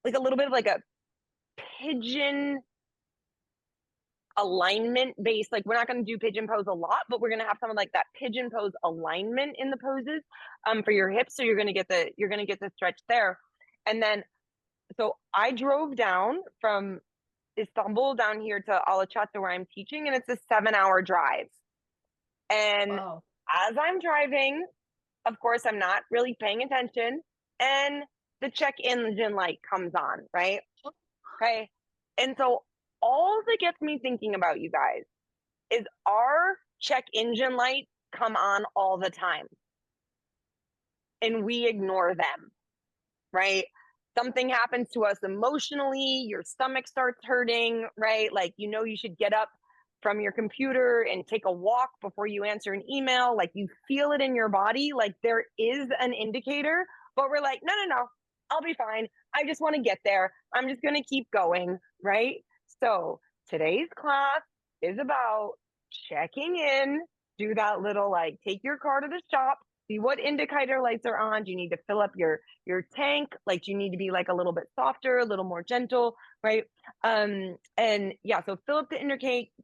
like a little bit of like a pigeon alignment based. Like we're not going to do pigeon pose a lot, but we're going to have some of like that pigeon pose alignment in the poses for your hips. So you're going to get the stretch there. And then so I drove down from Istanbul down here to Alaçatı where I'm teaching, and it's a 7-hour drive. And Wow. as I'm driving, of course, I'm not really paying attention, and the check engine light comes on, right? Okay. And so all that gets me thinking about you guys is our check engine lights come on all the time and we ignore them, right? Something happens to us emotionally, your stomach starts hurting, right? Like, you should get up from your computer and take a walk before you answer an email. Like, you feel it in your body. Like, there is an indicator, but we're like, no, no, no, I'll be fine. I just want to get there. I'm just going to keep going, right? So, today's class is about checking in, do that little like take your car to the shop, see what indicator lights are on. Do you need to fill up your tank? Like, you need to be like a little bit softer, a little more gentle, right? And yeah, so fill up the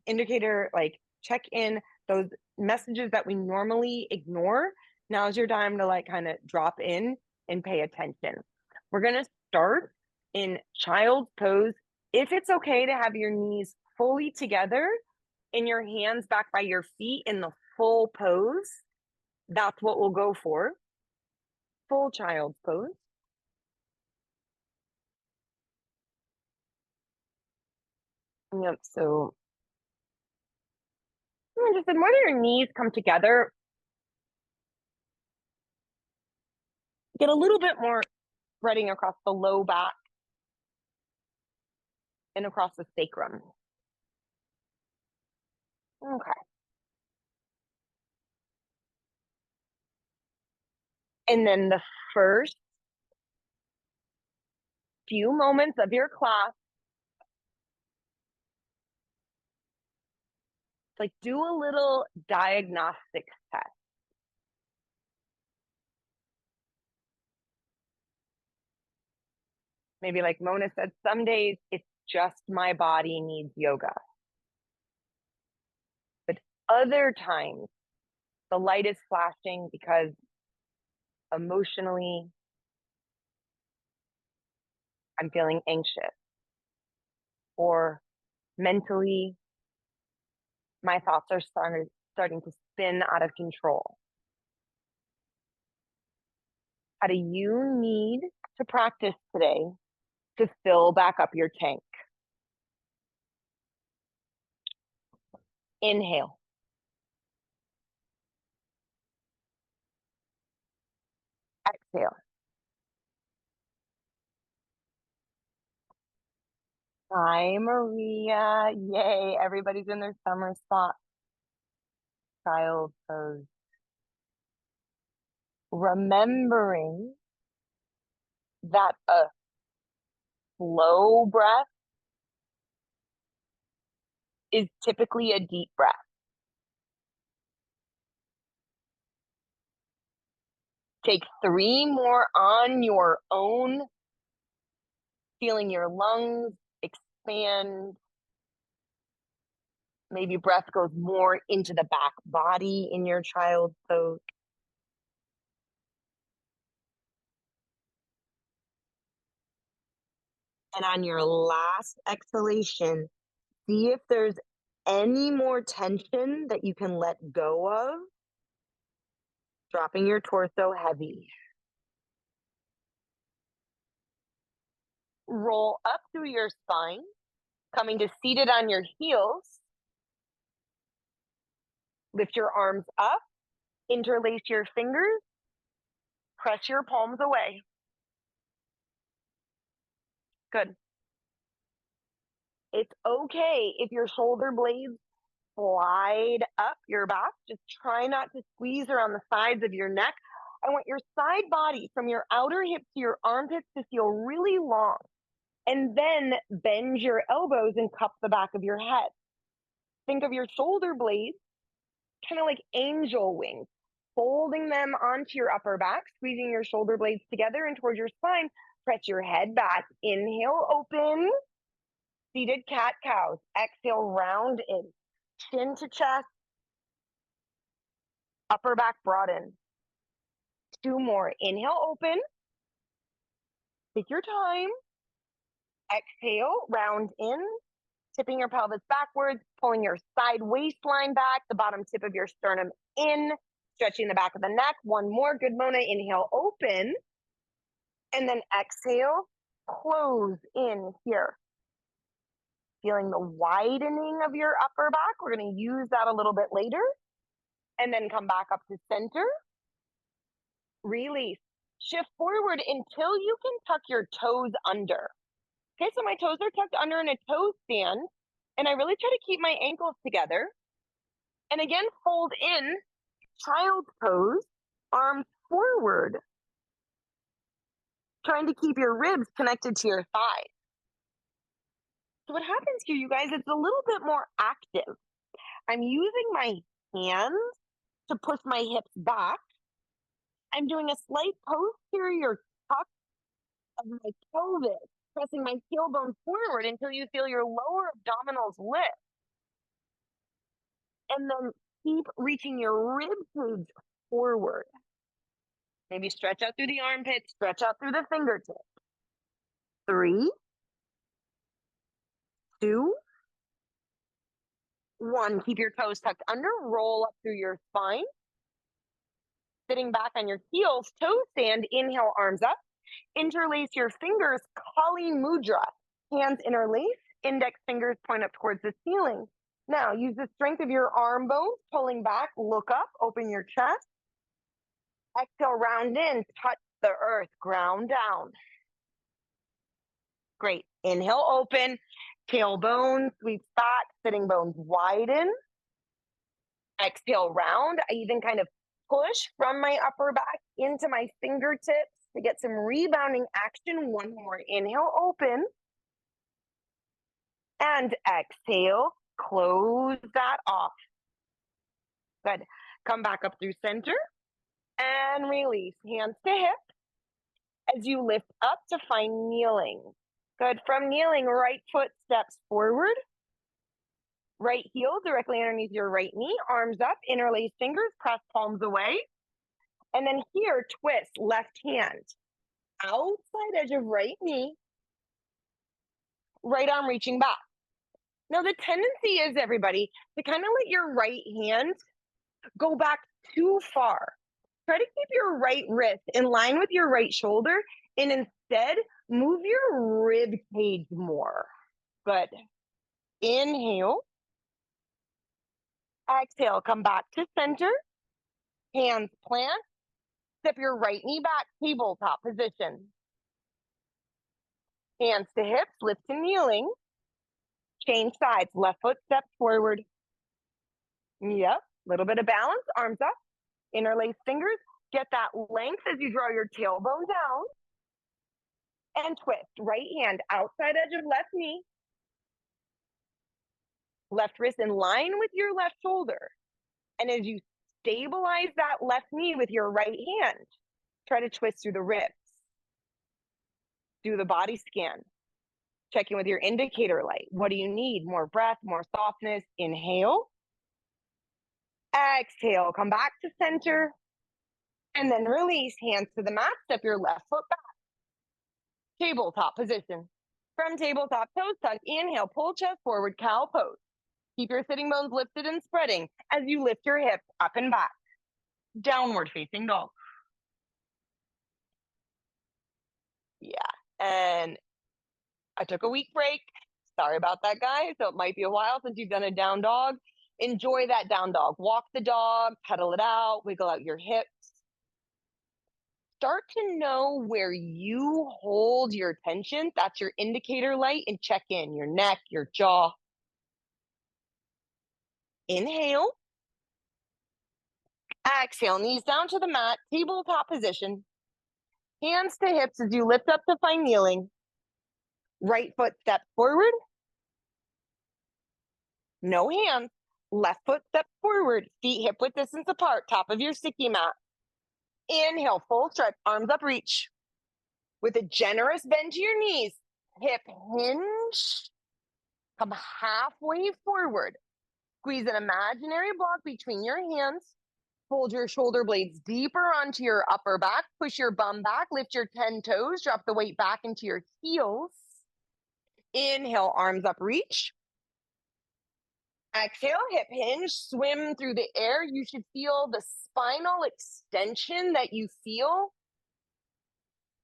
indicator, like check in those messages that we normally ignore. Now's your time to like kind of drop in and pay attention. We're gonna start in child's pose. If it's okay to have your knees fully together and your hands back by your feet in the full pose, that's what we'll go for. Full child's pose. Yep. So just the more that your knees come together, get a little bit more spreading across the low back and across the sacrum. Okay. And then the first few moments of your class, like do a little diagnostic test. Maybe like Mona said, some days it's just my body needs yoga. But other times the light is flashing because emotionally I'm feeling anxious, or mentally my thoughts are starting to spin out of control. How do you need to practice today to fill back up your tank? Inhale. Exhale. Hi, Maria. Yay. Everybody's in their summer spot. Child pose. Remembering that a slow breath is typically a deep breath. Take 3 more on your own, feeling your lungs expand. Maybe breath goes more into the back body in your child pose. And on your last exhalation, see if there's any more tension that you can let go of, dropping your torso heavy. Roll up through your spine, coming to seated on your heels. Lift your arms up, interlace your fingers, press your palms away. Good. It's okay if your shoulder blades slide up your back. Just try not to squeeze around the sides of your neck. I want your side body from your outer hip to your armpits to feel really long. And then bend your elbows and cup the back of your head. Think of your shoulder blades kind of like angel wings, folding them onto your upper back, squeezing your shoulder blades together and towards your spine. Press your head back. Inhale, open. Seated cat-cows. Exhale, round in. Chin to chest. Upper back broaden. 2 more. Inhale, open. Take your time. Exhale, round in. Tipping your pelvis backwards, pulling your side waistline back, the bottom tip of your sternum in, stretching the back of the neck. 1 more. Good, Mona. Inhale, open. And then exhale, close in here. Feeling the widening of your upper back. We're going to use that a little bit later. And then come back up to center. Release. Shift forward until you can tuck your toes under. Okay, so my toes are tucked under in a toe stand. And I really try to keep my ankles together. And again, fold in, child's pose, arms forward. Trying to keep your ribs connected to your thighs. So what happens here, you guys, it's a little bit more active. I'm using my hands to push my hips back. I'm doing a slight posterior tuck of my pelvis, pressing my tailbone forward until you feel your lower abdominals lift. And then keep reaching your rib cage forward. Maybe stretch out through the armpits, stretch out through the fingertips. 3, 2, 1. Keep your toes tucked under, roll up through your spine. Sitting back on your heels, toe stand, inhale, arms up. Interlace your fingers, Kali Mudra. Hands interlace, index fingers point up towards the ceiling. Now, use the strength of your arm bones, pulling back, look up, open your chest. Exhale, round in, touch the earth, ground down. Great. Inhale, open, tailbone sweeps back, sitting bones widen. Exhale, round. I even kind of push from my upper back into my fingertips to get some rebounding action. 1 more. Inhale, open. And exhale, close that off. Good. Come back up through center and release. Hands to hip as you lift up to find kneeling. Good. From kneeling, right foot steps forward. Right heel directly underneath your right knee. Arms up, interlace fingers, press palms away. And then here, twist left hand. Outside edge of right knee. Right arm reaching back. Now the tendency is, everybody, to kind of let your right hand go back too far. Try to keep your right wrist in line with your right shoulder and instead move your rib cage more. Good. Inhale. Exhale, come back to center. Hands plant. Step your right knee back, tabletop position. Hands to hips, lift to kneeling. Change sides, left foot steps forward. Yep, little bit of balance, arms up. Interlace fingers. Get that length as you draw your tailbone down. And twist. Right hand outside edge of left knee. Left wrist in line with your left shoulder. And as you stabilize that left knee with your right hand, try to twist through the ribs. Do the body scan. Check in with your indicator light. What do you need? More breath, more softness. Inhale. Exhale. Come back to center. And then release. Hands to the mat. Step your left foot back. Tabletop position. From tabletop, toes tucked. Inhale. Pull chest forward. Cow pose. Keep your sitting bones lifted and spreading as you lift your hips up and back. Downward facing dog. Yeah. And I took a week break. Sorry about that, guys. So it might be a while since you've done a down dog. Enjoy that down dog. Walk the dog, pedal it out, wiggle out your hips. Start to know where you hold your tension. That's your indicator light, and check in your neck, your jaw. Inhale. Exhale, knees down to the mat, tabletop position. Hands to hips as you lift up to find kneeling. Right foot steps forward. No hands. Left foot steps forward. Feet hip width distance apart. Top of your sticky mat. Inhale, full stretch. Arms up, reach. With a generous bend to your knees, hip hinge, come halfway forward. Squeeze an imaginary block between your hands. Fold your shoulder blades deeper onto your upper back. Push your bum back. Lift your 10 toes. Drop the weight back into your heels. Inhale, arms up, reach. Exhale, hip hinge, swim through the air. You should feel the spinal extension that you feel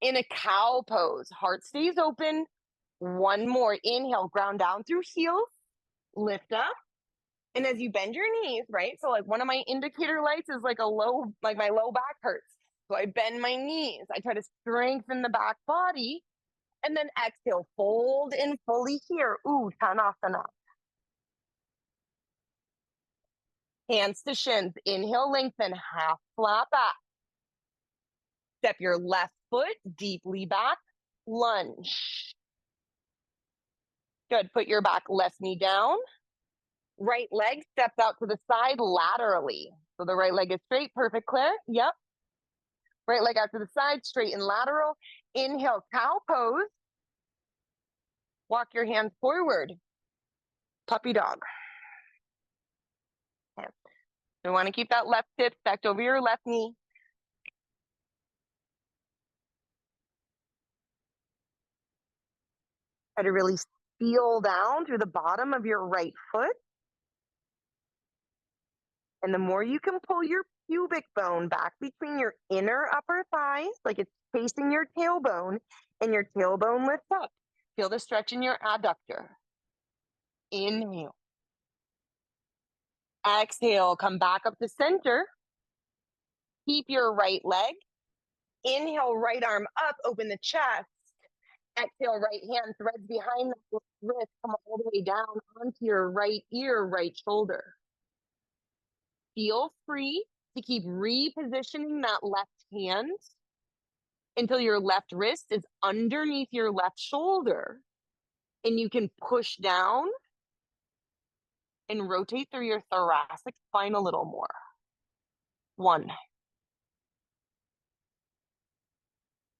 in a cow pose. Heart stays open. One more. Inhale, ground down through heels. Lift up. And as you bend your knees, right? So like one of my indicator lights is like my low back hurts. So I bend my knees. I try to strengthen the back body. And then exhale, fold in fully here. Uttanasana. Hands to shins. Inhale, lengthen, half flat back. Step your left foot deeply back. Lunge. Good. Put your back left knee down. Right leg steps out to the side laterally. So the right leg is straight. Perfect, Claire. Yep. Right leg out to the side, straight and lateral. Inhale, cow pose. Walk your hands forward. Puppy dog. Okay. We want to keep that left hip stacked over your left knee. Try to really feel down through the bottom of your right foot. And the more you can pull your pubic bone back between your inner upper thighs, like it's facing your tailbone, and your tailbone lifts up. Feel the stretch in your adductor. Inhale. Exhale, come back up to center. Keep your right leg. Inhale, right arm up, open the chest. Exhale, right hand threads behind the wrist, come all the way down onto your right ear, right shoulder. Feel free to keep repositioning that left hand until your left wrist is underneath your left shoulder. And you can push down and rotate through your thoracic spine a little more. 1.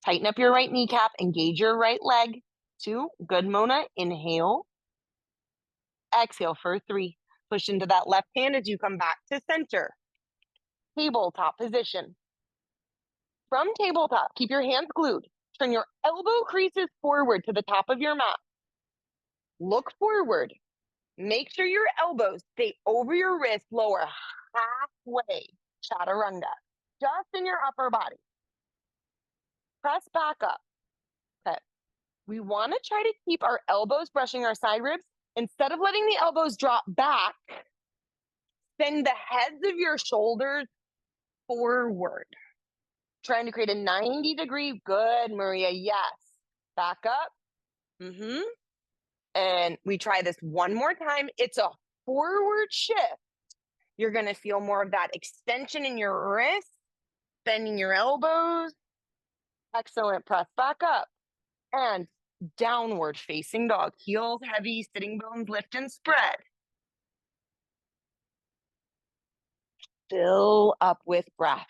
Tighten up your right kneecap, engage your right leg. 2. Good, Mona. Inhale. Exhale for 3. Push into that left hand as you come back to center. Tabletop position. From tabletop, keep your hands glued. Turn your elbow creases forward to the top of your mat. Look forward. Make sure your elbows stay over your wrist, lower halfway. Chaturanga. Just in your upper body. Press back up. Okay. We want to try to keep our elbows brushing our side ribs. Instead of letting the elbows drop back, send the heads of your shoulders forward. Trying to create a 90-degree. Good, Maria. Yes. Back up. And we try this one more time. It's a forward shift. You're going to feel more of that extension in your wrists, bending your elbows. Excellent. Press back up. And downward facing dog. Heels heavy, sitting bones lift and spread. Fill up with breath.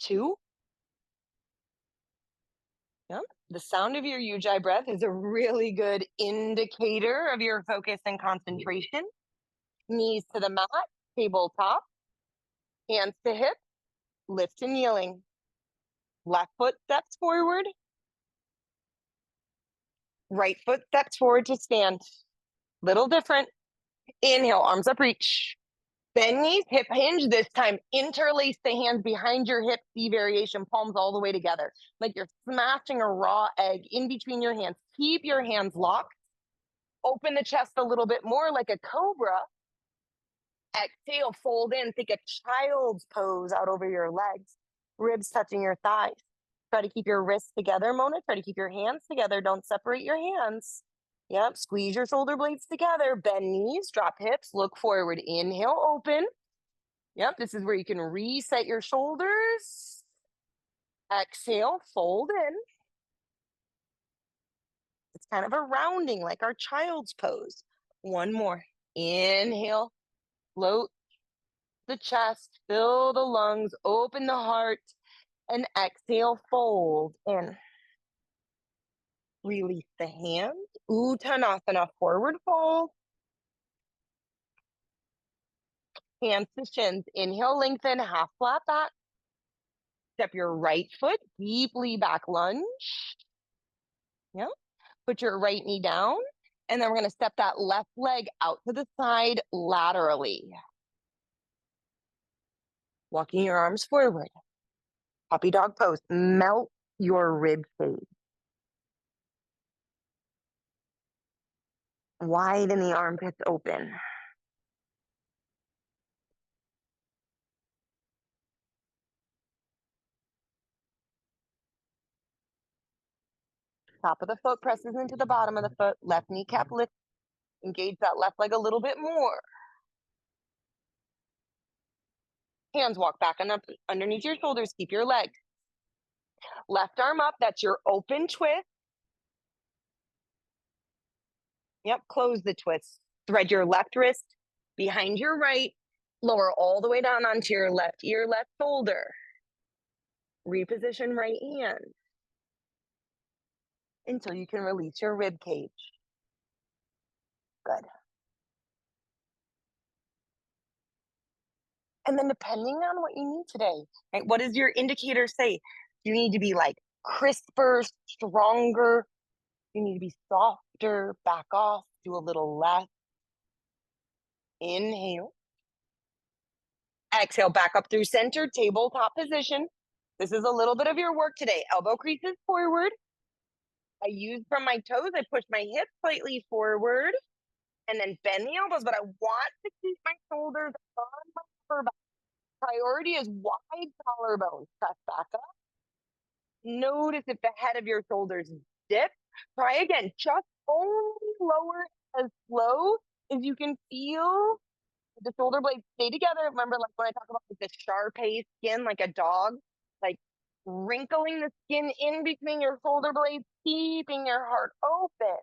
2. Yep. The sound of your Ujjayi breath is a really good indicator of your focus and concentration. Knees to the mat, tabletop, hands to hip, lift to kneeling. Left foot steps forward. Right foot steps forward to stand. Little different. Inhale, arms up, reach. Bend knees, hip hinge. This time, interlace the hands behind your hip, C variation, palms all the way together. Like you're smashing a raw egg in between your hands. Keep your hands locked. Open the chest a little bit more like a cobra. Exhale, fold in. Take a child's pose out over your legs. Ribs touching your thighs. Try to keep your wrists together, Mona. Try to keep your hands together. Don't separate your hands. Yep, squeeze your shoulder blades together. Bend knees, drop hips, look forward. Inhale, open. Yep, this is where you can reset your shoulders. Exhale, fold in. It's kind of a rounding like our child's pose. One more. Inhale, float. the chest, fill the lungs, open the heart, and exhale, fold in. Release the hand. Uttanasana, forward fold. Hands to shins. Inhale, lengthen, half flat back. Step your right foot deeply back, lunge. Yeah. Put your right knee down. And then we're going to step that left leg out to the side laterally. Walking your arms forward. Puppy dog pose. Melt your rib cage. Widen the armpits open. Top of the foot presses into the bottom of the foot. Left kneecap lift. Engage that left leg a little bit more. Hands walk back and up underneath your shoulders. Keep your legs. Left arm up. That's your open twist. Yep, close the twist. Thread your left wrist behind your right. Lower all the way down onto your left ear, left shoulder. Reposition right hand until you can release your rib cage. Good. And then depending on what you need today, right? What does your indicator say? You need to be like crisper, stronger. You need to be softer, back off, do a little less. Inhale. Exhale, back up through center, tabletop position. This is a little bit of your work today. Elbow creases forward. I use from my toes. I push my hips slightly forward and then bend the elbows, but I want to keep my shoulders on my upper back. Priority is wide collarbones. Press back up. Notice if the head of your shoulders dip. Try again. Just only lower as slow as you can feel the shoulder blades stay together. Remember, like when I talk about like the Shar-Pei skin, like a dog, like wrinkling the skin in between your shoulder blades, keeping your heart open.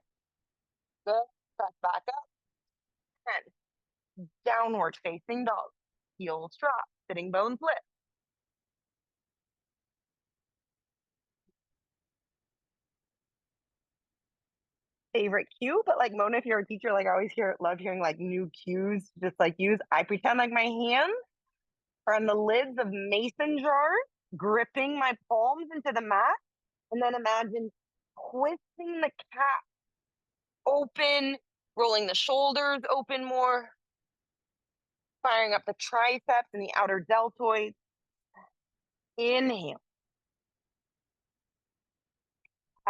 Good. Press back up. And downward facing dog. Heels drop. Sitting bones lift. Favorite cue, but like Mona, if you're a teacher, like I always love hearing like new cues, just like use. I pretend like my hands are on the lids of mason jars, gripping my palms into the mat, and then imagine twisting the cap open, rolling the shoulders open more, firing up the triceps and the outer deltoids. Inhale.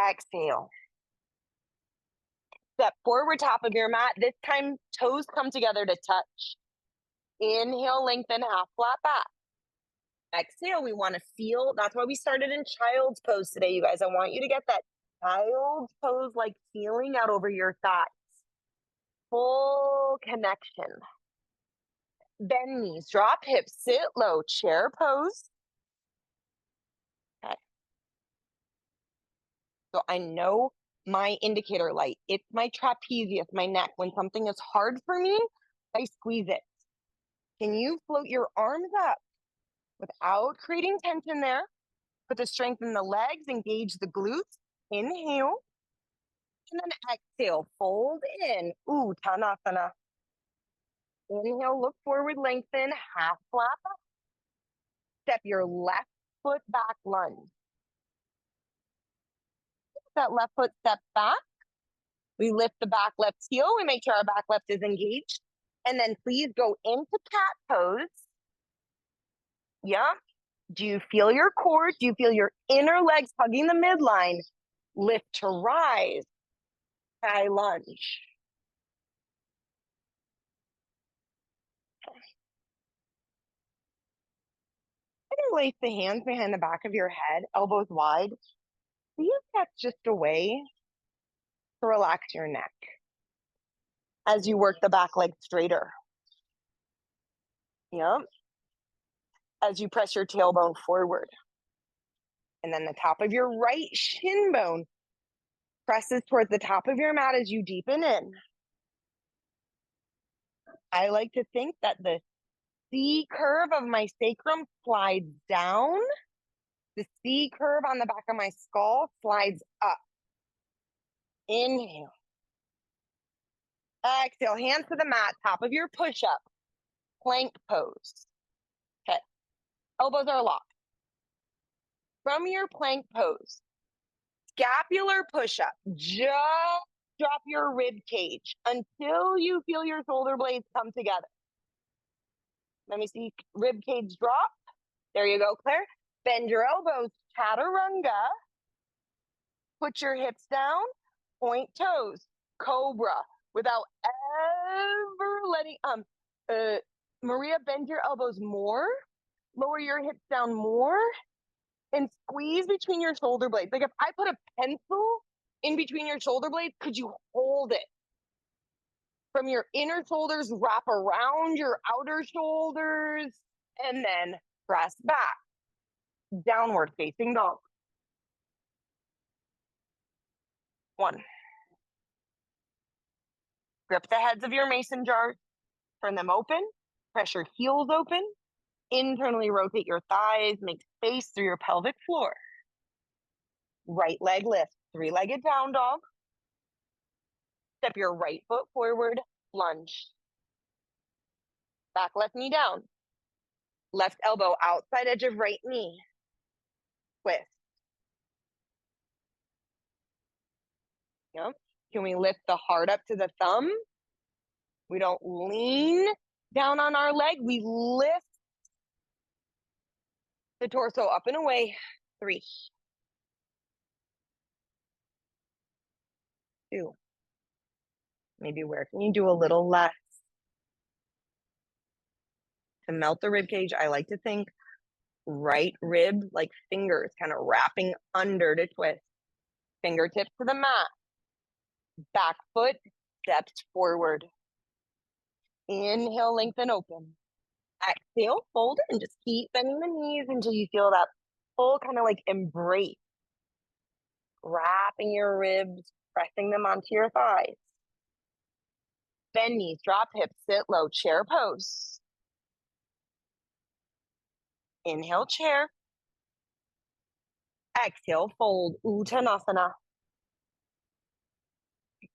Exhale. Step forward, top of your mat. This time, toes come together to touch. Inhale, lengthen, half flat back. Exhale, we want to feel, that's why we started in child's pose today, you guys. I want you to get that child's pose, like feeling out over your thighs. Full connection. Bend knees, drop hips, sit low, chair pose. Okay. So I know my indicator light. It's my trapezius, my neck. When something is hard for me, I squeeze it. Can you float your arms up without creating tension there? Put the strength in the legs, engage the glutes. Inhale. And then exhale, fold in. Uttanasana. Inhale, look forward, lengthen, half flat back. Step your left foot back, lunge. That left foot steps back. We lift the back left heel. We make sure our back left is engaged. And then please go into cat pose. Yeah. Do you feel your core? Do you feel your inner legs hugging the midline? Lift to rise. High lunge. Interlace the hands behind the back of your head, elbows wide. See if that's just a way to relax your neck as you work the back leg straighter. Yep. As you press your tailbone forward. And then the top of your right shin bone presses towards the top of your mat as you deepen in. I like to think that the C curve of my sacrum slides down. The C curve on the back of my skull slides up. Inhale. Exhale, hands to the mat, top of your push-up. Plank pose. Okay. Elbows are locked. From your plank pose, scapular push-up. Just drop your rib cage until you feel your shoulder blades come together. Let me see rib cage drop. There you go, Claire. Bend your elbows, chaturanga. Put your hips down, point toes, cobra, without ever letting, Maria, bend your elbows more, lower your hips down more, and squeeze between your shoulder blades. Like if I put a pencil in between your shoulder blades, could you hold it? From your inner shoulders, wrap around your outer shoulders, and then press back. Downward facing dog. 1. Grip the heads of your mason jars, turn them open, press your heels open, internally rotate your thighs, make space through your pelvic floor. Right leg lift, 3-legged down dog. Step your right foot forward, lunge. Back left knee down. Left elbow outside edge of right knee. Twist. Yep. Can we lift the heart up to the thumb? We don't lean down on our leg. We lift the torso up and away. 3. 2. Maybe where can you do a little less? To melt the rib cage, I like to think right rib like fingers kind of wrapping under to twist. Fingertips to the mat. Back foot steps forward. Inhale, lengthen, open. Exhale, fold and just keep bending the knees until you feel that full kind of like embrace. Wrapping your ribs, pressing them onto your thighs. Bend knees, drop hips, sit low, chair pose. Inhale, chair. Exhale, fold, Uttanasana.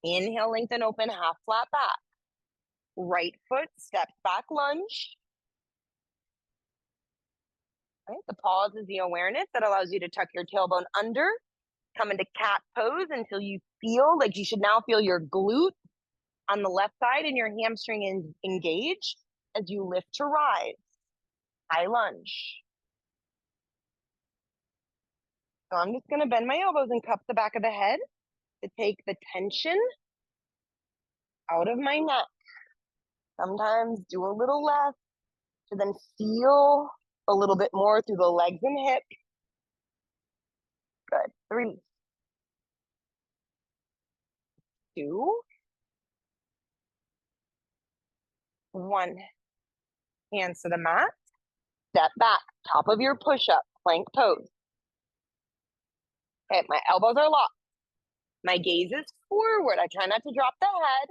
Inhale, lengthen, open, half flat back. Right foot steps back, lunge. Right, the pause is the awareness that allows you to tuck your tailbone under, come into cat pose until you feel like you should now feel your glute on the left side and your hamstring engaged as you lift to rise. High lunge. So I'm just going to bend my elbows and cup the back of the head to take the tension out of my neck. Sometimes do a little less to then feel a little bit more through the legs and hips. Good. 3, 2, 1. Hands to the mat. Step back. Top of your push-up. Plank pose. Okay, my elbows are locked. My gaze is forward. I try not to drop the head.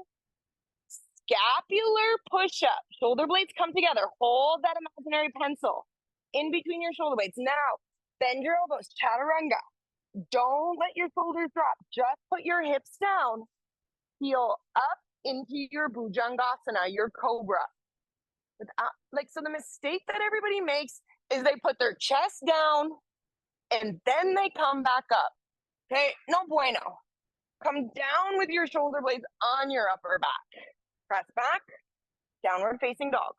Scapular push-up. Shoulder blades come together. Hold that imaginary pencil in between your shoulder blades. Now, bend your elbows. Chaturanga. Don't let your shoulders drop. Just put your hips down. Heel up into your Bhujangasana, your cobra. So the mistake that everybody makes is they put their chest down and then they come back up. Okay, no bueno. Come down with your shoulder blades on your upper back. Press back, downward facing dog.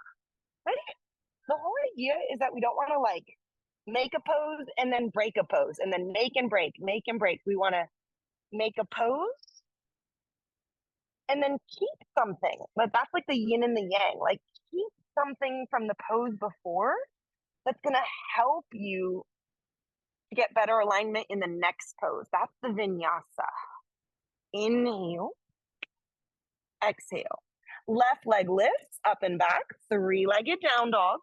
Ready? The whole idea is that we don't want to like make a pose and then break a pose and then make and break. We want to make a pose and then keep something. But that's like the yin and the yang. Like keep something from the pose before that's going to help you to get better alignment in the next pose. That's the vinyasa. Inhale. Exhale. Left leg lifts up and back. 3-legged down dog.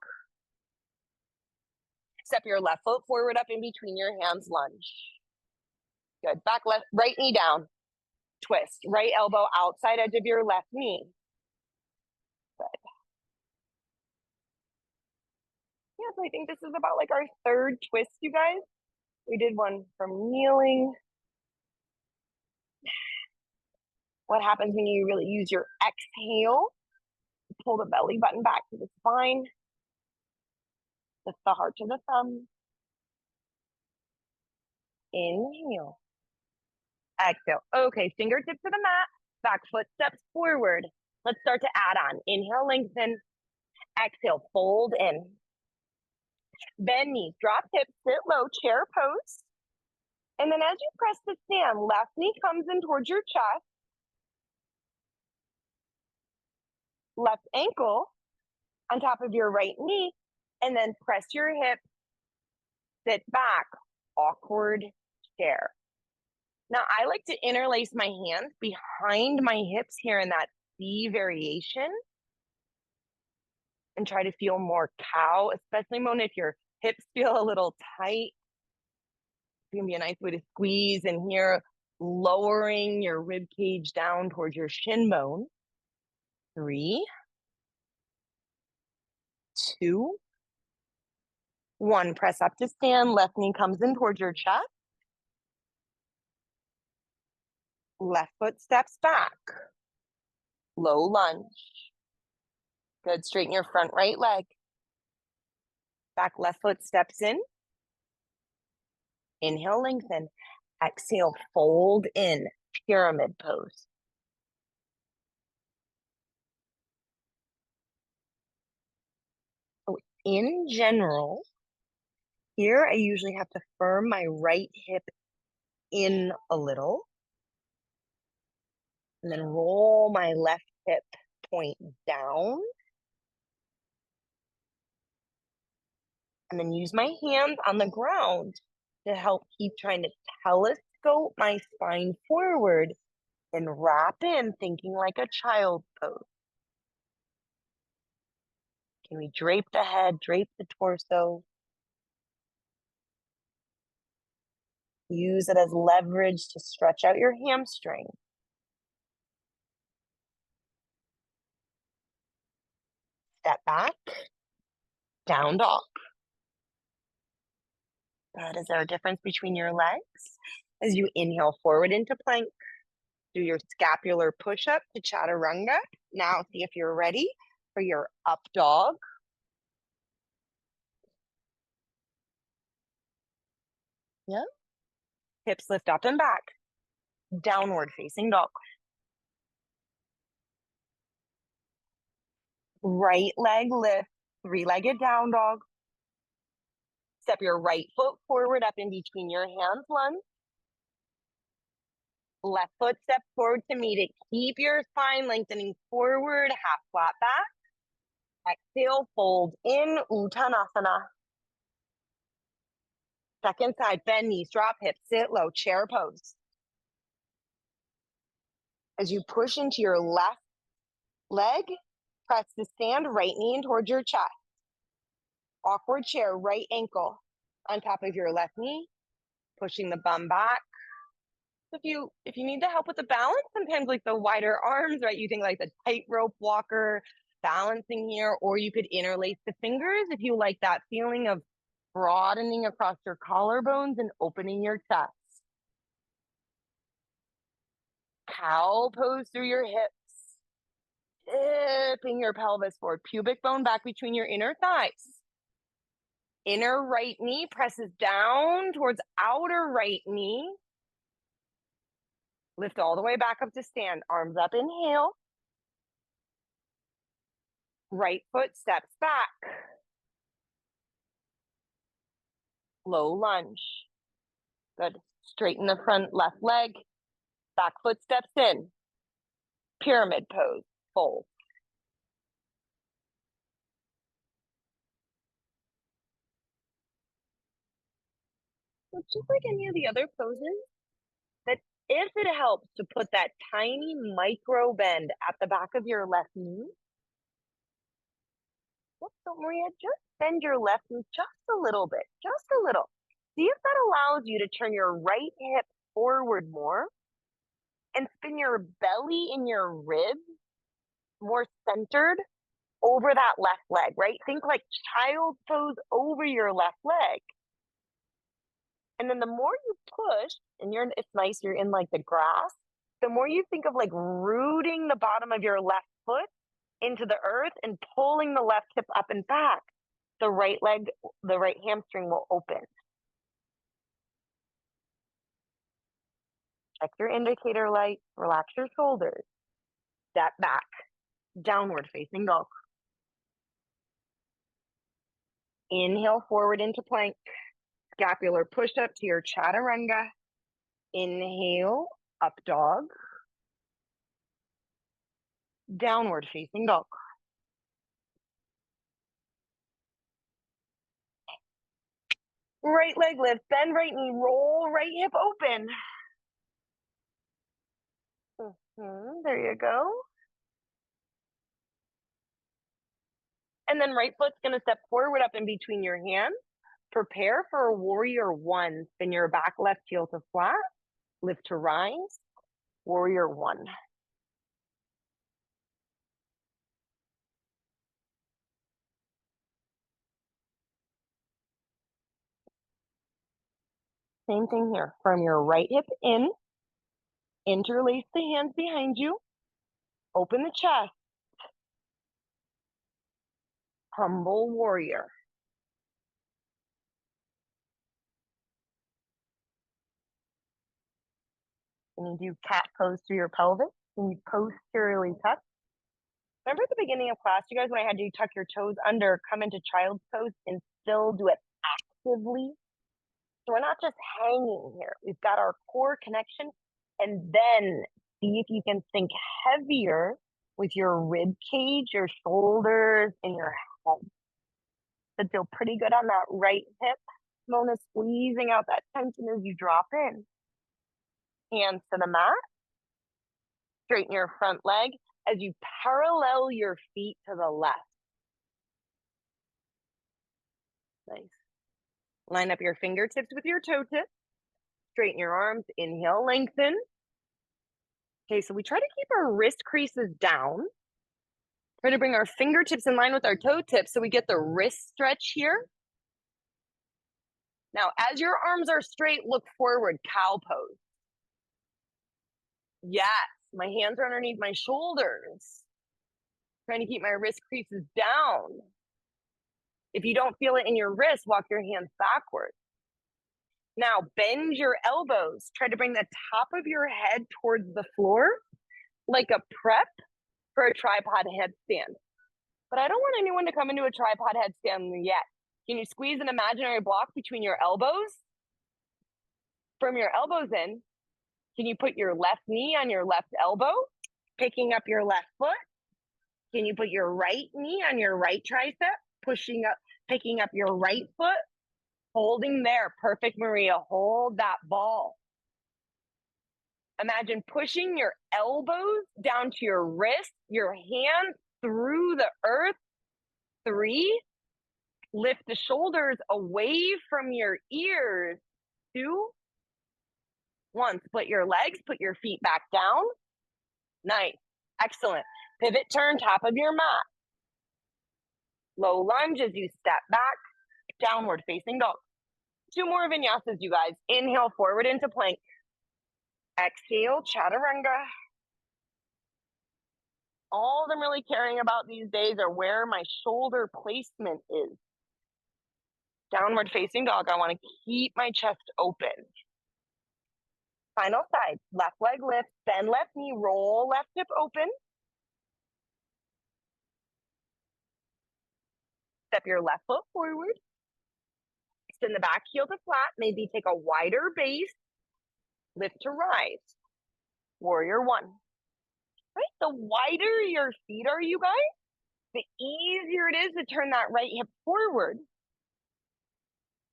Step your left foot forward up in between your hands, lunge. Good. Back left, right knee down. Twist. Right elbow outside edge of your left knee. Good. Yes, I think this is about like our third twist, you guys. We did one from kneeling. What happens when you really use your exhale? Pull the belly button back to the spine. Lift the heart to the thumb. Inhale. Exhale. Okay, fingertips to the mat. Back foot steps forward. Let's start to add on. Inhale, lengthen. Exhale, fold in. Bend knees, drop hips, sit low, chair pose. And then as you press to stand, left knee comes in towards your chest. Left ankle on top of your right knee. And then press your hip, sit back, awkward chair. Now I like to interlace my hands behind my hips here in that C variation and try to feel more cow, especially Mona, if your hips feel a little tight. It's gonna be a nice way to squeeze in here, lowering your rib cage down towards your shin bone. 3, 2, 1. Press up to stand. Left knee comes in towards your chest. Left foot steps back. Low lunge. Good. Straighten your front right leg. Back left foot steps in. Inhale, lengthen. Exhale, fold in. Pyramid pose. Oh, in general, here I usually have to firm my right hip in a little. And then roll my left hip point down. And then use my hands on the ground to help keep trying to telescope my spine forward and wrap in, thinking like a child pose. Can we drape the head, drape the torso? Use it as leverage to stretch out your hamstring. Step back, down dog. Good. Is there a difference between your legs? As you inhale forward into plank, do your scapular push-up to chaturanga. Now see if you're ready for your up dog. Yeah. Hips lift up and back. Downward facing dog. Right leg lift, 3-legged down dog. Step your right foot forward up in between your hands, lunge. Left foot step forward to meet it. Keep your spine lengthening forward, half flat back. Exhale, fold in, Uttanasana. Second side, bend knees, drop hips, sit low, chair pose. As you push into your left leg, press to stand, right knee in towards your chest. Awkward chair, right ankle on top of your left knee, pushing the bum back. If you need the help with the balance, sometimes like the wider arms, right? You think like the tightrope walker, balancing here, or you could interlace the fingers if you like that feeling of broadening across your collarbones and opening your chest. Cow pose through your hips. Tipping your pelvis forward, pubic bone back between your inner thighs. Inner right knee presses down towards outer right knee. Lift all the way back up to stand. Arms up, inhale. Right foot steps back. Low lunge. Good. Straighten the front left leg. Back foot steps in. Pyramid pose. Fold. So just like any of the other poses, that if it helps to put that tiny micro bend at the back of your left knee, so Maria, just bend your left knee just a little bit, just a little. See if that allows you to turn your right hip forward more and spin your belly and your ribs more centered over that left leg, right? Think like child's pose over your left leg. And then the more you push, and it's nice, you're in like the grass, the more you think of like rooting the bottom of your left foot into the earth and pulling the left hip up and back, the right leg, the right hamstring will open. Check your indicator light, relax your shoulders, step back, downward facing dog. Inhale forward into plank, scapular push up to your chaturanga. Inhale, up dog, downward facing dog. Right leg lift, bend right knee, roll right hip open. There you go. And then right foot's gonna step forward up in between your hands. Prepare for a warrior one. Spin your back left heel to flat, lift to rise, warrior one. Same thing here. From your right hip in, interlace the hands behind you, open the chest, humble warrior. And you do cat pose through your pelvis, and you posteriorly tuck. Remember at the beginning of class, you guys, when I had you tuck your toes under, come into child's pose, and still do it actively? So we're not just hanging here. We've got our core connection, and then see if you can sink heavier with your rib cage, your shoulders, and your head. So feel pretty good on that right hip. Mona, squeezing out that tension as you drop in. Hands to the mat. Straighten your front leg as you parallel your feet to the left. Nice. Line up your fingertips with your toe tips. Straighten your arms. Inhale, lengthen. Okay, so we try to keep our wrist creases down. Try to bring our fingertips in line with our toe tips so we get the wrist stretch here. Now, as your arms are straight, look forward, cow pose. Yes, my hands are underneath my shoulders. Trying to keep my wrist creases down. If you don't feel it in your wrist, walk your hands backwards. Now, bend your elbows. Try to bring the top of your head towards the floor like a prep for a tripod headstand. But I don't want anyone to come into a tripod headstand yet. Can you squeeze an imaginary block between your elbows? From your elbows in, can you put your left knee on your left elbow, picking up your left foot? Can you put your right knee on your right tricep, pushing up, picking up your right foot, holding there? Perfect, Maria. Hold that ball. Imagine pushing your elbows down to your wrist, your hands through the earth. 3, lift the shoulders away from your ears. 2, 1, split your legs, put your feet back down. Nice, excellent. Pivot, turn, top of your mat. Low lunge as you step back, downward facing dog. 2 more vinyasas, you guys. Inhale forward into plank. Exhale, chaturanga. All I'm really caring about these days are where my shoulder placement is. Downward facing dog, I want to keep my chest open. Final side, left leg lift, bend left knee, roll left hip open. Step your left foot forward. Extend the back heel to flat, maybe take a wider base. Lift to rise. Warrior one. Right, the wider your feet are, you guys, the easier it is to turn that right hip forward,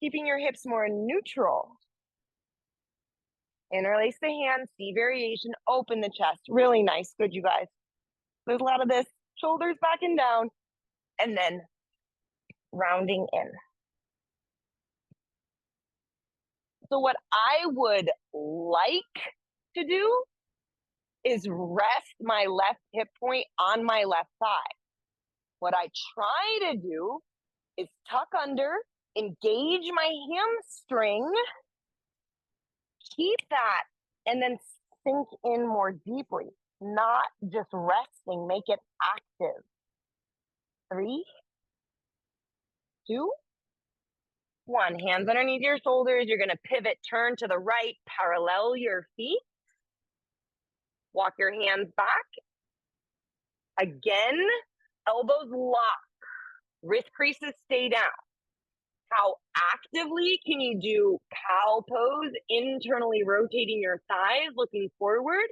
keeping your hips more neutral. Interlace the hands, see variation, open the chest. Really nice, good, you guys. There's a lot of this, shoulders back and down, and then rounding in. So what I would like to do is rest my left hip point on my left thigh. What I try to do is tuck under, engage my hamstring, keep that, and then sink in more deeply, not just resting. Make it active. 3, 2, 1. Hands underneath your shoulders. You're going to pivot, turn to the right, parallel your feet. Walk your hands back. Again, elbows lock, wrist creases stay down. How actively can you do cow pose, internally rotating your thighs, looking forward?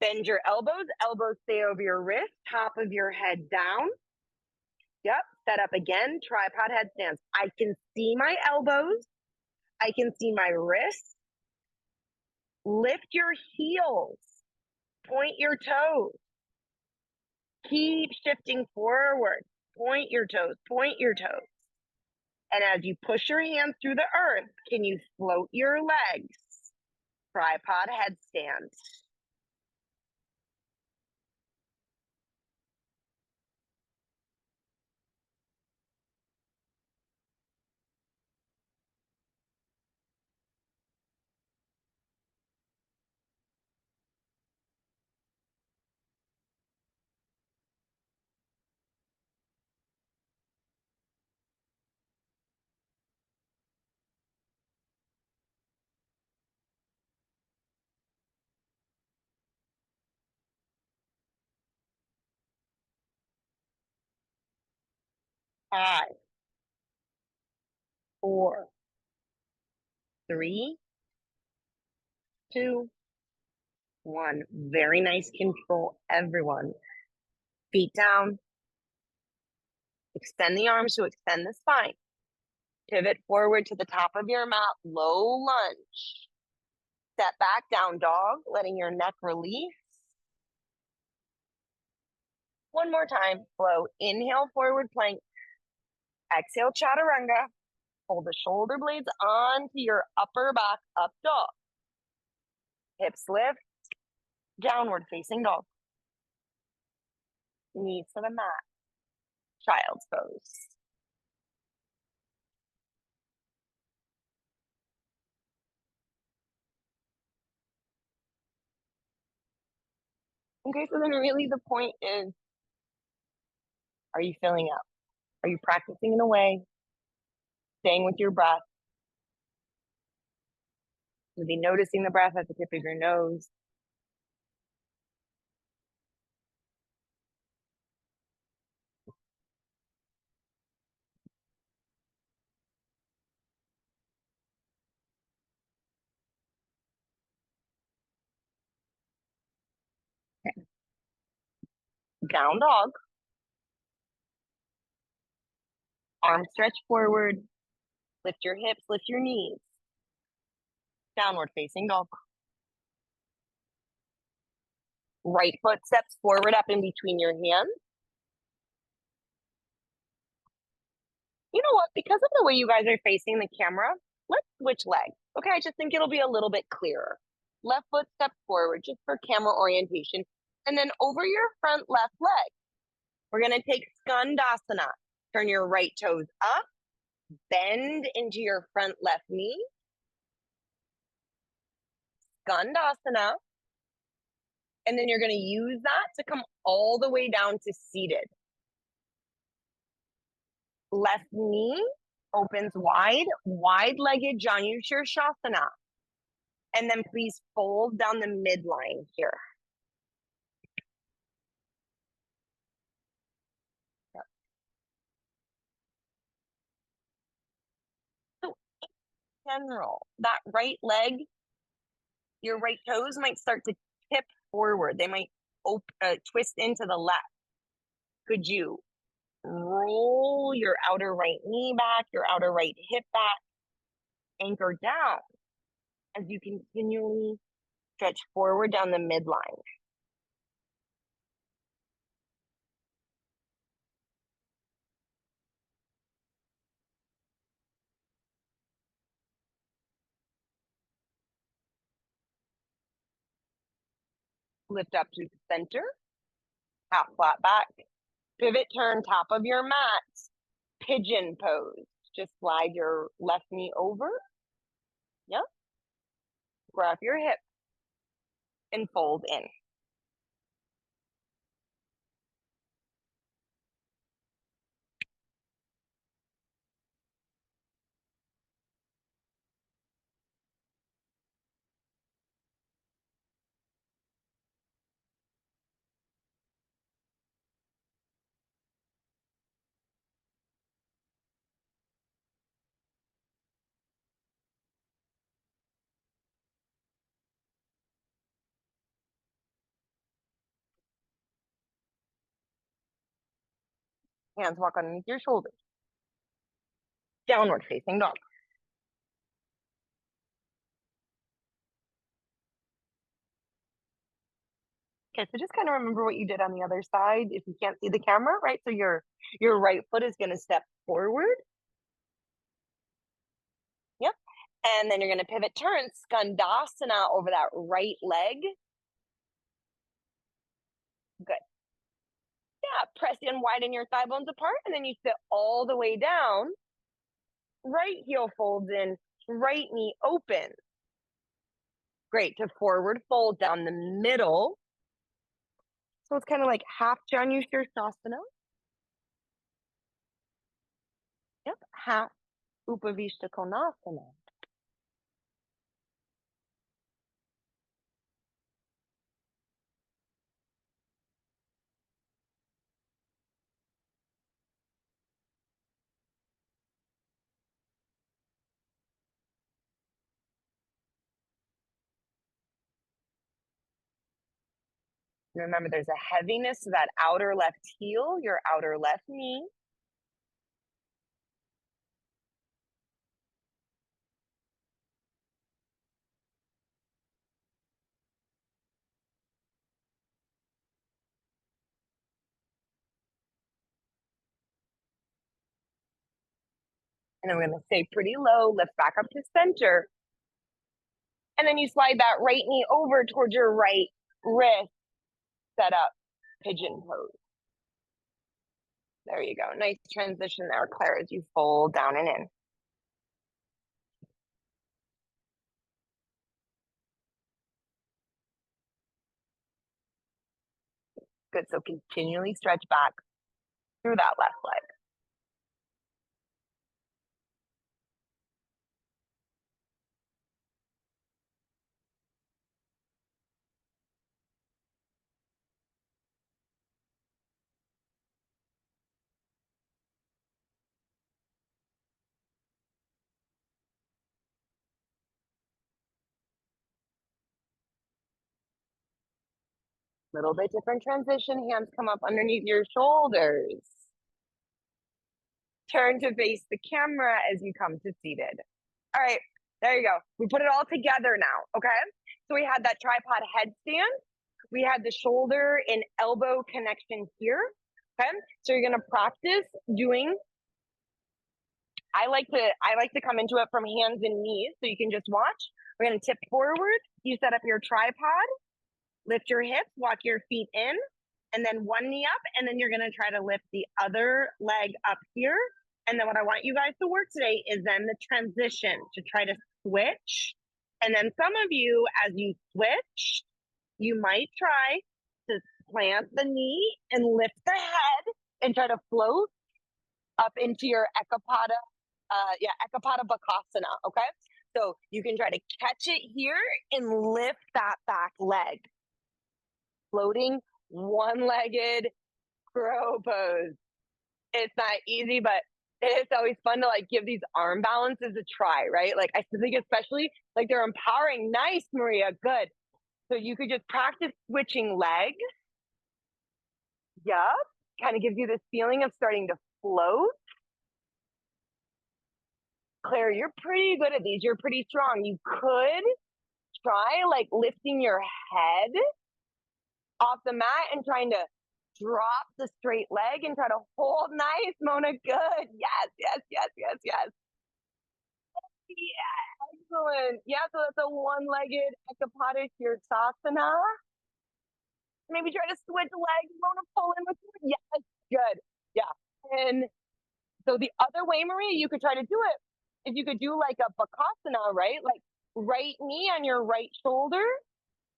Bend your elbows, elbows stay over your wrist, top of your head down. Yep, set up again, tripod headstands. I can see my elbows, I can see my wrists. Lift your heels, point your toes. Keep shifting forward, point your toes, point your toes. And as you push your hands through the earth, can you float your legs? Tripod headstand. Five, 4, 3, 2, 1. Very nice control, everyone. Feet down. Extend the arms to extend the spine. Pivot forward to the top of your mat, low lunge. Step back, down dog, letting your neck release. One more time, flow. Inhale, forward plank. Exhale, chaturanga. Hold the shoulder blades onto your upper back, up dog. Hips lift, downward facing dog. Knees to the mat, child's pose. Okay, so then really the point is, are you filling up? Are you practicing in a way, staying with your breath? Maybe noticing the breath at the tip of your nose. Okay. Down dog. Arms stretch forward. Lift your hips, lift your knees. Downward facing dog. Right foot steps forward up in between your hands. You know what? Because of the way you guys are facing the camera, let's switch legs. Okay, I just think it'll be a little bit clearer. Left foot steps forward just for camera orientation. And then over your front left leg, we're going to take Skandasana. Turn your right toes up, bend into your front left knee. Skandasana. And then you're going to use that to come all the way down to seated. Left knee opens wide, wide-legged Janu Shirshasana. And then please fold down the midline here. So in general, that right leg, your right toes might start to tip forward. They might twist into the left. Could you roll your outer right knee back, your outer right hip back, anchor down as you continually stretch forward down the midline. Lift up to the center, half flat back, Pivot, turn, top of your mat, pigeon pose. Just slide your left knee over. Yep. Grab your hip and fold in. Hands walk underneath your shoulders. Downward facing dog. Okay, so just kind of remember what you did on the other side. If you can't see the camera, right? So your right foot is going to step forward. Yep. And then you're going to pivot, turn, skandasana over that right leg. Good. Yeah, press in, widen your thigh bones apart, and then you sit all the way down. Right heel folds in, right knee open. Great, to forward fold down the middle. So it's kind of like half Janu Sirsasana. Yep, half Upavishta Konasana. Remember, there's a heaviness to that outer left heel, your outer left knee. And then we're going to stay pretty low, lift back up to center. And then you slide that right knee over towards your right wrist, set up pigeon pose. There you go. Nice transition there, Claire, as you fold down and in. Good. So continually stretch back through that left leg. Little bit different transition. Hands come up underneath your shoulders. Turn to face the camera as you come to seated. All right, there you go. We put it all together now, okay? So we had that tripod headstand. We had the shoulder and elbow connection here, okay? So you're gonna practice doing, I like to come into it from hands and knees, so you can just watch. We're gonna tip forward. You set up your tripod, lift your hips, walk your feet in, and then one knee up, and then you're gonna try to lift the other leg up here. And then what I want you guys to work today is then the transition to try to switch. And then some of you, as you switch, you might try to plant the knee and lift the head and try to float up into your Ekapada, Ekapada Bakasana, okay? So you can try to catch it here and lift that back leg. Floating one-legged crow pose. It's not easy, but it's always fun to like give these arm balances a try, right? Like I think especially like they're empowering. Nice, Maria, good. So you could just practice switching legs. Yep, kind of gives you this feeling of starting to float. Claire, you're pretty good at these. You're pretty strong. You could try like lifting your head off the mat and trying to drop the straight leg and try to hold. Nice, Mona. Good. Yes, yes, yes, yes, yes. Yeah, excellent. Yeah, so that's a one-legged Ekapada Sirsasana. Maybe try to switch legs. Mona, pull in with you. Yes. Good. Yeah. And so the other way, Maria, you could try to do it is you could do like a bakasana, right? Like right knee on your right shoulder.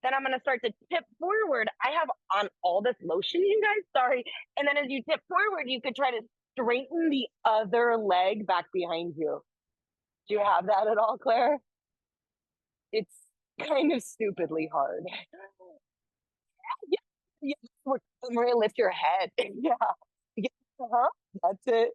Then I'm gonna start to tip forward. I have on all this lotion, you guys. Sorry. And then as you tip forward, you could try to straighten the other leg back behind you. Do you have that at all, Claire? It's kind of stupidly hard. Yeah, yeah. Maria, lift your head. Yeah. Yeah. Uh-huh. That's it.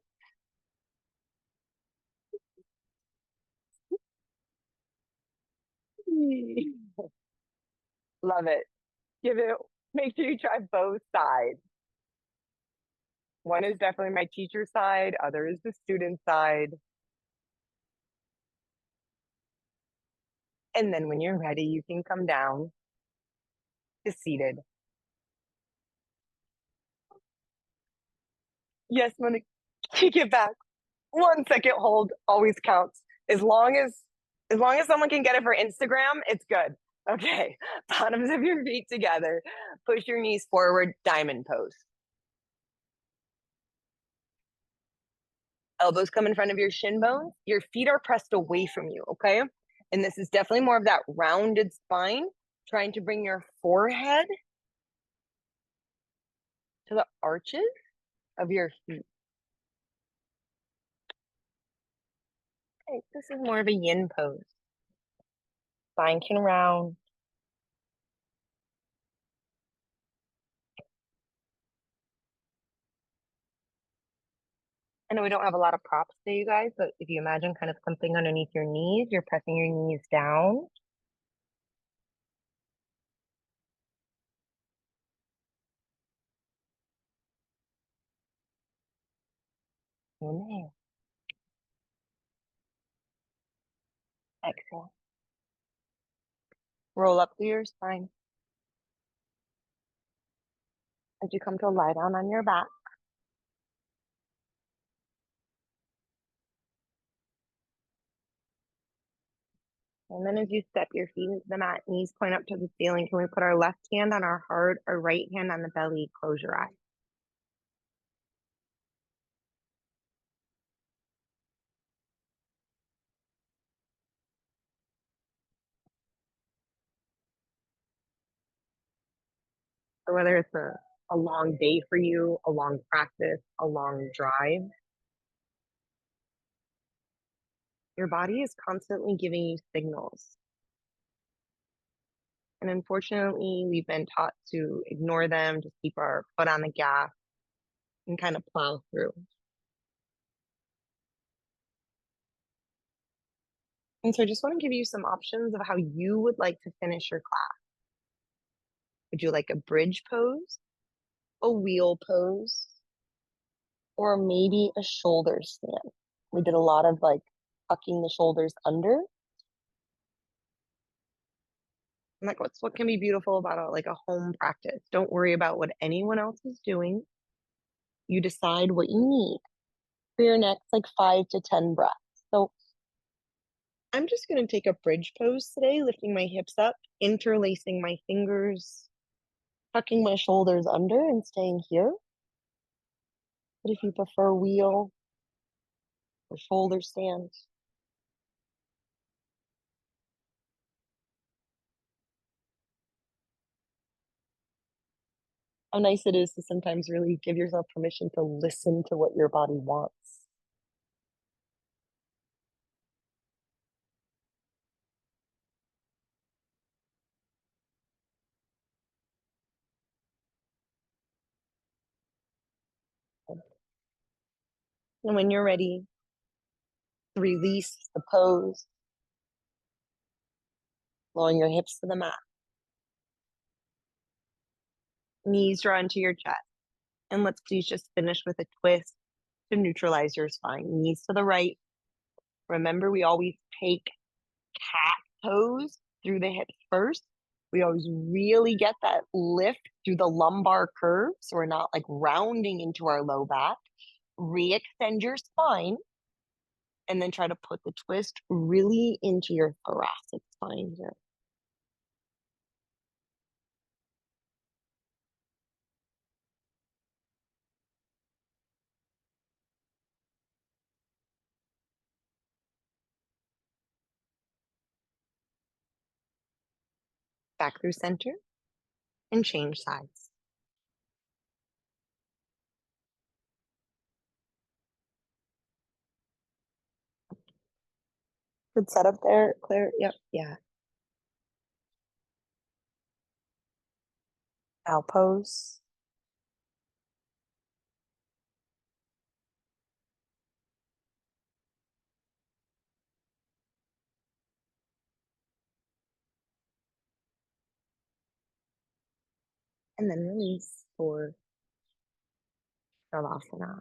Love it. Give it, make sure you try both sides. One is definitely my teacher side, other is the student side. And then when you're ready, you can come down to seated. Yes, I'm gonna kick it back. 1 second hold always counts. As long as someone can get it for Instagram, it's good. Okay. Bottoms of your feet together. Push your knees forward, diamond pose. Elbows come in front of your shin bones. Your feet are pressed away from you, okay? And this is definitely more of that rounded spine, trying to bring your forehead to the arches of your feet. Okay, this is more of a yin pose. Spine can round. I know we don't have a lot of props today, you guys, but if you imagine kind of something underneath your knees, you're pressing your knees down. Inhale. Exhale. Roll up through your spine as you come to a lie down on your back. And then as you step your feet into the mat, knees point up to the ceiling, can we put our left hand on our heart, our right hand on the belly, close your eyes. So whether it's a long day for you, a long practice, a long drive, your body is constantly giving you signals. And unfortunately, we've been taught to ignore them, just keep our foot on the gas and kind of plow through. And so I just want to give you some options of how you would like to finish your class. Would you like a bridge pose, a wheel pose, or maybe a shoulder stand? We did a lot of like tucking the shoulders under. And like what can be beautiful about like a home practice? Don't worry about what anyone else is doing. You decide what you need for your next like 5 to 10 breaths. So I'm just going to take a bridge pose today, lifting my hips up, interlacing my fingers, tucking my shoulders under and staying here. But if you prefer wheel or shoulder stand, how nice it is to sometimes really give yourself permission to listen to what your body wants. And when you're ready, release the pose, lowering your hips to the mat. Knees draw into your chest. And let's please just finish with a twist to neutralize your spine. Knees to the right. Remember, we always take cat pose through the hips first. We always really get that lift through the lumbar curve. So we're not like rounding into our low back. Re-extend your spine and then try to put the twist really into your thoracic spine here. back through center, and change sides. Good setup there, Claire. Yep, yeah. Bow pose. And then release for Shavasana.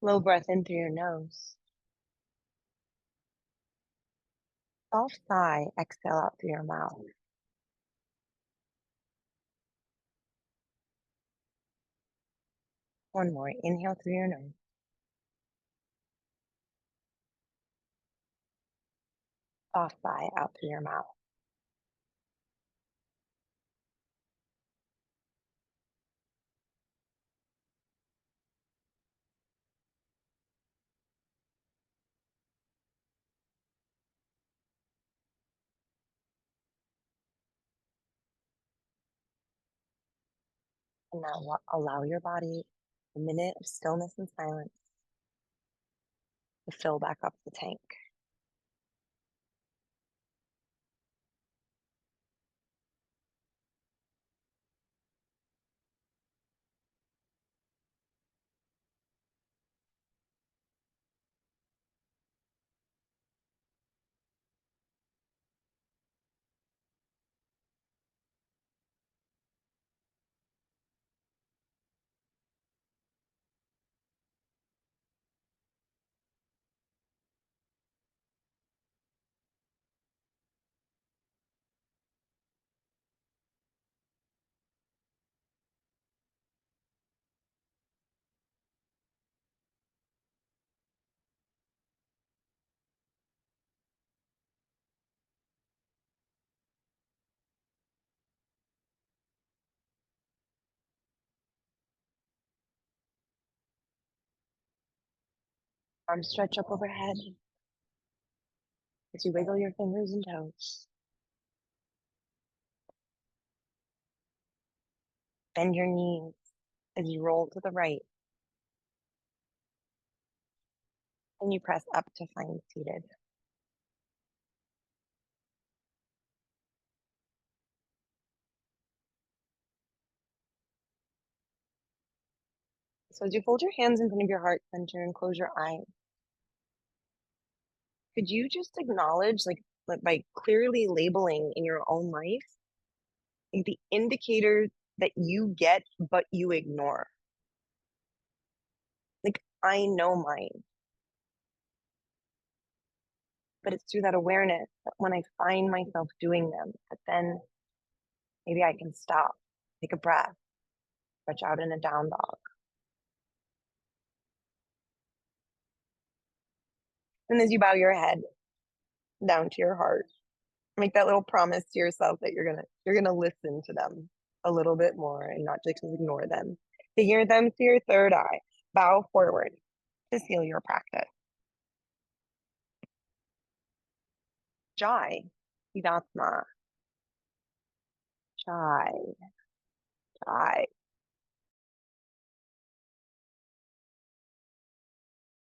Low breath in through your nose. Soft sigh, exhale out through your mouth. One more, inhale through your nose. Soft sigh out through your mouth. And now allow your body a minute of stillness and silence to fill back up the tank. Arms stretch up overhead as you wiggle your fingers and toes. Bend your knees as you roll to the right. And you press up to find seated. So as you fold your hands in front of your heart center and close your eyes, could you just acknowledge, like by clearly labeling in your own life, like the indicators that you get but you ignore? Like, I know mine, but it's through that awareness that when I find myself doing them, that then maybe I can stop, take a breath, stretch out in a down dog. And as you bow your head down to your heart, make that little promise to yourself that you're gonna listen to them a little bit more and not just ignore them. To hear them through your third eye, bow forward to seal your practice. Jai, Siddhartha, Jai, Jai.